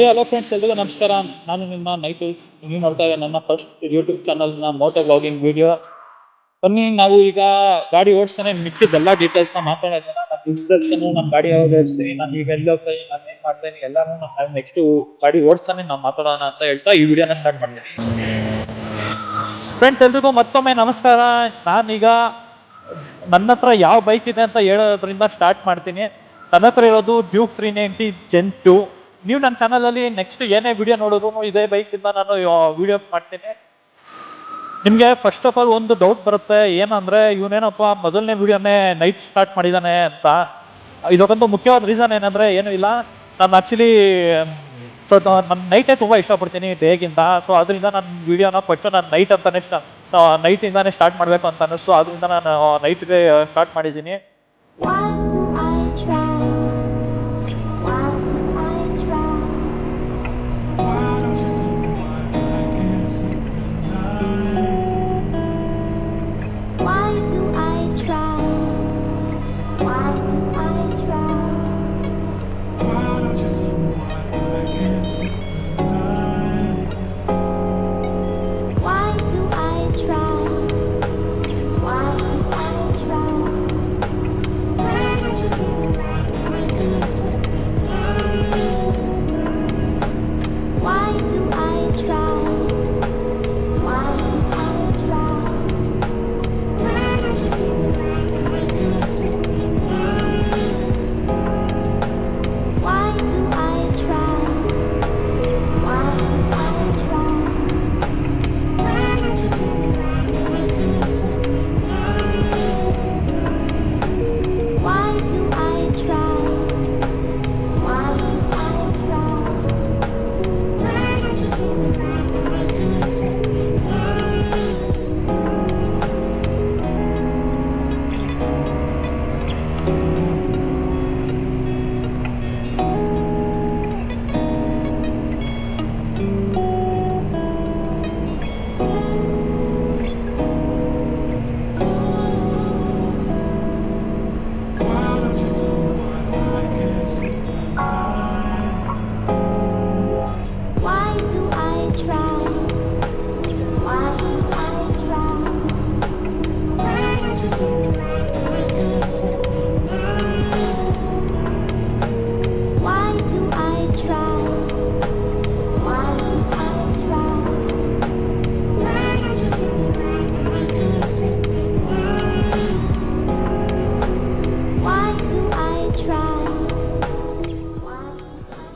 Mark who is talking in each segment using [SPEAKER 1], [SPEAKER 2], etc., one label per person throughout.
[SPEAKER 1] Hello friends, ಎಲ್ರಿಗೂ ನಮಸ್ಕಾರ. ನಾನು ನಿಮ್ಮ ನೈಟು. ನೀವು ನೋಡ್ತಾ ಇದ್ದಾರೆ ನನ್ನ ಫಸ್ಟ್ ಯೂಟ್ಯೂಬ್ ಚಾನಲ್ನ ಮೋಟೋ ಬ್ಲಾಗಿಂಗ್ ವಿಡಿಯೋ. ಬನ್ನಿ, ನಾವು ಈಗ ಗಾಡಿ ಓಡಿಸ್ತಾನೆ ಮಿಕ್ಕಿದ್ದೆಲ್ಲ ಡೀಟೇಲ್ಸ್ನ ಮಾತಾಡೋಣ. ನನ್ನ ಇಂಟ್ರಡಕ್ಷನ್, ನಮ್ಮ ಗಾಡಿ ಯಾವಾಗ ಓಡಿಸ್ತೀನಿ, ನಾನು ಈಗ ಎಲ್ಲಿ ಹೋಗ್ತೀನಿ, ನಾನು ಏನು ಮಾಡ್ತೀನಿ, ಎಲ್ಲಾನು ನಾನು ನೆಕ್ಸ್ಟ್ ಗಾಡಿ ಓಡಿಸ್ತಾನೆ ನಾವು ಮಾತಾಡೋಣ ಅಂತ ಹೇಳ್ತಾ ಈ ವಿಡಿಯೋನ ಸ್ಟಾರ್ಟ್ ಮಾಡ್ತೀನಿ. ಫ್ರೆಂಡ್ಸ್, ಎಲ್ರಿಗೂ ಮತ್ತೊಮ್ಮೆ ನಮಸ್ಕಾರ. ನಾನೀಗ ನನ್ನ ಹತ್ರ ಯಾವ ಬೈಕ್ ಇದೆ ಅಂತ ಹೇಳೋದ್ರಿಂದ ಸ್ಟಾರ್ಟ್ ಮಾಡ್ತೀನಿ. ನನ್ನ ಹತ್ರ ಇರೋದು ಡ್ಯೂಕ್ 390 Gen 2. ನೀವು ನನ್ನ ಚಾನಲಲ್ಲಿ ನೆಕ್ಸ್ಟ್ ಏನೇ ವಿಡಿಯೋ ನೋಡಿದ್ರು ಇದೇ ಬೈಕಿಂದ ನಾನು ವಿಡಿಯೋ ಮಾಡ್ತೀನಿ. ನಿಮಗೆ ಫಸ್ಟ್ ಆಫ್ ಆಲ್ ಒಂದು ಡೌಟ್ ಬರುತ್ತೆ, ಏನಂದರೆ ಇವನೇನಪ್ಪ ಮೊದಲನೇ ವಿಡಿಯೋನೇ ನೈಟ್ ಸ್ಟಾರ್ಟ್ ಮಾಡಿದ್ದಾನೆ ಅಂತ. ಇದಕ್ಕೊಂದು ಮುಖ್ಯವಾದ ರೀಸನ್ ಏನಂದರೆ ಏನೂ ಇಲ್ಲ. ನಾನು ಆ್ಯಕ್ಚುಲಿ ನಾನು ನೈಟೇ ತುಂಬ ಇಷ್ಟಪಡ್ತೀನಿ ಡೇಗಿಂತ. ಸೊ ಅದರಿಂದ ನನ್ನ ವಿಡಿಯೋನ ಫಸ್ಟು ನಾನು ನೈಟ್ ಅಂತಲೇ ನೈಟಿಂದಾನೇ ಸ್ಟಾರ್ಟ್ ಮಾಡಬೇಕು ಅಂತ ಅನ್ನಿಸ್ತು. ಅದರಿಂದ ನಾನು ನೈಟ್ಗೆ ಸ್ಟಾರ್ಟ್ ಮಾಡಿದ್ದೀನಿ.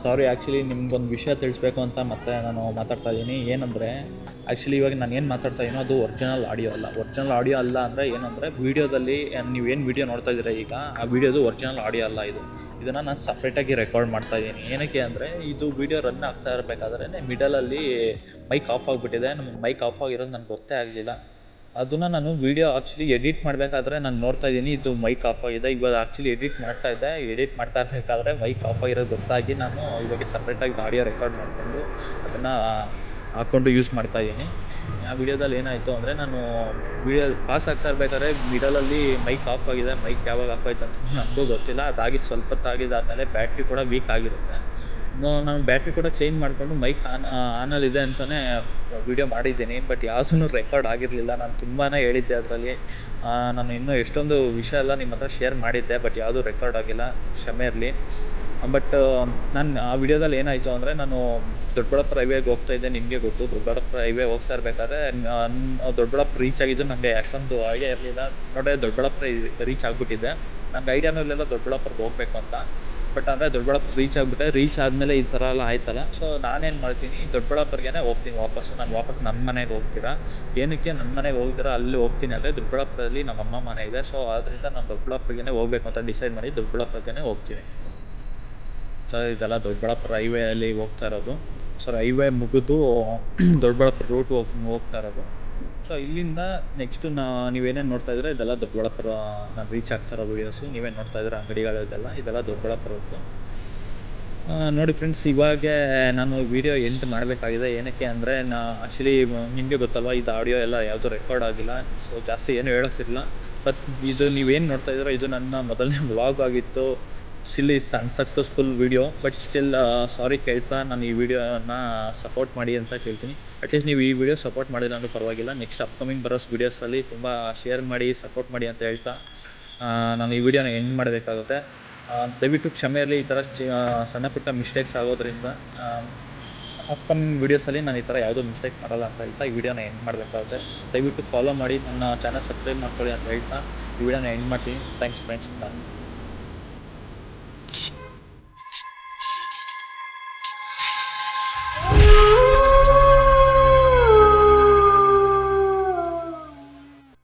[SPEAKER 1] ಸಾರಿ, ಆ್ಯಕ್ಚುಲಿ ನಿಮ್ಗೊಂದು ವಿಷಯ ತಿಳಿಸ್ಬೇಕು ಅಂತ ಮತ್ತೆ ನಾನು ಮಾತಾಡ್ತಾ ಇದ್ದೀನಿ. ಏನಂದರೆ ಆ್ಯಕ್ಚುಲಿ ಇವಾಗ ನಾನು ಏನು ಮಾತಾಡ್ತಾ ಇದ್ದೀನೋ ಅದು ಒರಿಜಿನಲ್ ಆಡಿಯೋ ಅಲ್ಲ. ಒರಿಜಿನಲ್ ಆಡಿಯೋ ಅಲ್ಲ ಅಂದರೆ ಏನಂದರೆ ವೀಡಿಯೋದಲ್ಲಿ ನೀವೇನು ವೀಡಿಯೋ ನೋಡ್ತಾ ಇದ್ದೀರಾ ಈಗ, ಆ ವೀಡಿಯೋದು ಒರಿಜಿನಲ್ ಆಡಿಯೋ ಅಲ್ಲ. ಇದನ್ನು ನಾನು ಸಪ್ರೇಟಾಗಿ ರೆಕಾರ್ಡ್ ಮಾಡ್ತಾ ಇದ್ದೀನಿ. ಏನಕ್ಕೆ ಅಂದರೆ ಇದು ವೀಡಿಯೋ ರನ್ ಆಗ್ತಾ ಇರಬೇಕಾದ್ರೆ ಮಿಡಲಲ್ಲಿ ಮೈಕ್ ಆಫ್ ಆಗಿಬಿಟ್ಟಿದೆ. ನಮಗೆ ಮೈಕ್ ಆಫ್ ಆಗಿರೋದು ನನಗೆ ಗೊತ್ತೇ ಆಗಲಿಲ್ಲ. ಅದನ್ನು ನಾನು ವೀಡಿಯೋ ಆ್ಯಕ್ಚುಲಿ ಎಡಿಟ್ ಮಾಡಬೇಕಾದ್ರೆ ನಾನು ನೋಡ್ತಾ ಇದ್ದೀನಿ ಇದು ಮೈಕ್ ಆಫ್ ಆಗಿದೆ. ಇವಾಗ ಆ್ಯಕ್ಚುಲಿ ಎಡಿಟ್ ಮಾಡ್ತಾ ಇರಬೇಕಾದ್ರೆ ಮೈಕ್ ಆಫ್ ಆಗಿರೋದು ಗೊತ್ತಾಗಿ ನಾನು ಇವಾಗ ಸಪ್ರೇಟಾಗಿ ಆಡಿಯೋ ರೆಕಾರ್ಡ್ ಮಾಡಿಕೊಂಡು ಅದನ್ನು ಹಾಕ್ಕೊಂಡು ಯೂಸ್ ಮಾಡ್ತಾಯಿದ್ದೀನಿ. ಆ ವಿಡಿಯೋದಲ್ಲಿ ಏನಾಯಿತು ಅಂದರೆ ನಾನು ವಿಡಿಯೋ ಪಾಸ್ ಆಗ್ತಾ ಇರಬೇಕಾದ್ರೆ ಮಿಡಲಲ್ಲಿ ಮೈಕ್ ಆಫ್ ಆಗಿದೆ. ಮೈಕ್ ಯಾವಾಗ ಆಫ್ ಆಯ್ತು ಅಂತ ನನಗೂ ಗೊತ್ತಿಲ್ಲ. ಅದಾಗಿದ್ದು ಸ್ವಲ್ಪ ಹೊತ್ತಾಗಿದ್ದಾದಮೇಲೆ ಬ್ಯಾಟ್ರಿ ಕೂಡ ವೀಕ್ ಆಗಿರುತ್ತೆ. ನಾನು ಬ್ಯಾಟ್ರಿ ಕೂಡ ಚೇಂಜ್ ಮಾಡಿಕೊಂಡು ಮೈಕ್ ಆನಲ್ಲಿದೆ ಅಂತಲೇ ವೀಡಿಯೋ ಮಾಡಿದ್ದೀನಿ. ಬಟ್ ಯಾವುದೂ ರೆಕಾರ್ಡ್ ಆಗಿರಲಿಲ್ಲ. ನಾನು ತುಂಬಾ ಹೇಳಿದ್ದೆ ಅದರಲ್ಲಿ. ನಾನು ಇನ್ನೂ ಎಷ್ಟೊಂದು ವಿಷಯ ಎಲ್ಲ ನಿಮ್ಮ ಹತ್ರ ಶೇರ್ ಮಾಡಿದ್ದೆ, ಬಟ್ ಯಾವುದೂ ರೆಕಾರ್ಡ್ ಆಗಿಲ್ಲ, ಕ್ಷಮೆ ಇರಲಿ. ಬಟ್ ನಾನು ಆ ವಿಡಿಯೋದಲ್ಲಿ ಏನಾಯಿತು ಅಂದರೆ ನಾನು ದೊಡ್ಡಬಳ್ಳಾಪುರ ಹೈವೇಗೆ ಹೋಗ್ತಾಯಿದ್ದೆ. ನಿಮಗೆ ಗೊತ್ತು, ದೊಡ್ಡಬಳ್ಳಾಪುರ ಹೈವೇ ಹೋಗ್ತಾ ಇರಬೇಕಾದ್ರೆ ದೊಡ್ಡಬಳ್ಳಾಪುರ ರೀಚ್ ಆಗಿದ್ದು ನನಗೆ ಅಷ್ಟೊಂದು ಐಡಿಯಾ ಇರಲಿಲ್ಲ. ನೋಡಿ, ದೊಡ್ಡಬಳ್ಳಾಪುರ ರೀಚ್ ಆಗಿಬಿಟ್ಟಿದ್ದೆ. ನನಗೆ ಐಡಿಯಾನೂ ಇರಲಿಲ್ಲ ದೊಡ್ಡಬಳ್ಳಾಪುರಕ್ಕೆ ಹೋಗಬೇಕು ಅಂತ. ಬಟ್ ಅಂದರೆ ದೊಡ್ಡಬಳ್ಳಾಪುರ ರೀಚ್ ಆಗಿಬಿಟ್ಟೆ. ರೀಚ್ ಆದಮೇಲೆ ಈ ಥರ ಎಲ್ಲ ಆಯ್ತಲ್ಲ. ಸೊ ನಾನೇನು ಮಾಡ್ತೀನಿ, ದೊಡ್ಡಬಳ್ಳಾಪುರಕ್ಕೆ ಹೋಗ್ತೀನಿ ವಾಪಸ್ಸು. ನಾನು ವಾಪಸ್ ನನ್ನ ಮನೆಗೆ ಹೋಗ್ತೀರಾ. ಏನಕ್ಕೆ ನನ್ನ ಮನೆಗೆ ಹೋಗ್ತೀರಾ, ಅಲ್ಲಿ ಹೋಗ್ತೀನಿ ಅಂದರೆ ದೊಡ್ಡಬಳ್ಳಾಪುರದಲ್ಲಿ ನಮ್ಮ ಅಮ್ಮ ಮನೆ ಇದೆ. ಸೊ ಆದ್ದರಿಂದ ನಾನು ದೊಡ್ಡಬಳ್ಳಾಪುರಕ್ಕೆ ಹೋಗಬೇಕು ಅಂತ ಡಿಸೈಡ್ ಮಾಡಿ ದೊಡ್ಡಬಳ್ಳಾಪುರಕ್ಕೆ ಹೋಗ್ತೀನಿ. ಸೊ ಇದೆಲ್ಲ ದೊಡ್ಡಬಳ್ಳಾಪುರ ಹೈವೇಯಲ್ಲಿ ಹೋಗ್ತಾ ಇರೋದು. ಸೊ ಹೈವೇ ಮುಗಿದು ದೊಡ್ಡಬಳ್ಳಾಪುರ ರೂಟ್ ಹೋಗ್ತಾ ಇರೋದು. ಸೊ ಇಲ್ಲಿಂದ ನೆಕ್ಸ್ಟು ನೀವೇನೇನು ನೋಡ್ತಾ ಇದ್ದೀರಾ ಇದೆಲ್ಲ ದೊಡ್ಡಬಳ್ಳಾಪುರ ನಾನು ರೀಚ್ ಆಗ್ತಾ ಇರೋ ವೀಡಿಯೋಸು. ನೀವೇನು ನೋಡ್ತಾ ಇದ್ದೀರಾ ಇದೆಲ್ಲ ದೊಡ್ಡಬಳ್ಳಾಪುರದ್ದು. ನೋಡಿ ಫ್ರೆಂಡ್ಸ್, ಇವಾಗ ನಾನು ವೀಡಿಯೋ ಎಂಡ್ ಮಾಡಬೇಕಾಗಿದೆ. ಏನಕ್ಕೆ ಅಂದರೆ ಆ್ಯಕ್ಚುಲಿ ನಿಮಗೆ ಗೊತ್ತಲ್ವ, ಇದು ಆಡಿಯೋ ಎಲ್ಲ ಯಾವುದೂ ರೆಕಾರ್ಡ್ ಆಗಿಲ್ಲ. ಸೊ ಜಾಸ್ತಿ ಏನು ಹೇಳೋಕ್ಕಿಲ್ಲ. ಬಟ್ ಇದು ನೀವೇನು ನೋಡ್ತಾ ಇದ್ದೀರೋ ಇದು ನನ್ನ ಮೊದಲನೇ ವ್ಲಾಗ್ ಆಗಿತ್ತು. Still it's unsuccessful video, but still sorry ಕೇಳ್ತಾ ನಾನು ಈ ವಿಡಿಯೋನ ಸಪೋರ್ಟ್ ಮಾಡಿ ಅಂತ ಕೇಳ್ತೀನಿ. ಅಟ್ಲೀಸ್ಟ್ ನೀವು ಈ ವಿಡಿಯೋ ಸಪೋರ್ಟ್ ಮಾಡಿಲ್ಲ ಅಂದರೂ ಪರವಾಗಿಲ್ಲ, ನೆಕ್ಸ್ಟ್ ಅಪ್ಕಮಿಂಗ್ ಬರೋ ವೀಡಿಯೋಸಲ್ಲಿ ತುಂಬ ಶೇರ್ ಮಾಡಿ, ಸಪೋರ್ಟ್ ಮಾಡಿ ಅಂತ ಹೇಳ್ತಾ ನಾನು ಈ ವಿಡಿಯೋನ ಎಂಡ್ ಮಾಡಬೇಕಾಗುತ್ತೆ. ದಯವಿಟ್ಟು ಕ್ಷಮೆ ಇರಲಿ, ಈ ಥರ ಸಣ್ಣ ಪುಟ್ಟ ಮಿಸ್ಟೇಕ್ಸ್ ಆಗೋದ್ರಿಂದ. ಅಪ್ಕಮಿಂಗ್ ವೀಡಿಯೋಸಲ್ಲಿ ನಾನು ಈ ಥರ ಯಾವುದೂ ಮಿಸ್ಟೇಕ್ ಮಾಡಲ್ಲ ಅಂತ ಹೇಳ್ತಾ ಈ ವಿಡಿಯೋನ ಎಂಡ್ ಮಾಡಬೇಕಾಗುತ್ತೆ. ದಯವಿಟ್ಟು ಫಾಲೋ ಮಾಡಿ, ನನ್ನ ಚಾನಲ್ ಸಬ್ಸ್ಕ್ರೈಬ್ ಮಾಡ್ಕೊಳ್ಳಿ ಅಂತ ಹೇಳ್ತಾ ಈ ವಿಡಿಯೋನ ಎಂಡ್ ಮಾಡ್ತೀನಿ. Thanks friends.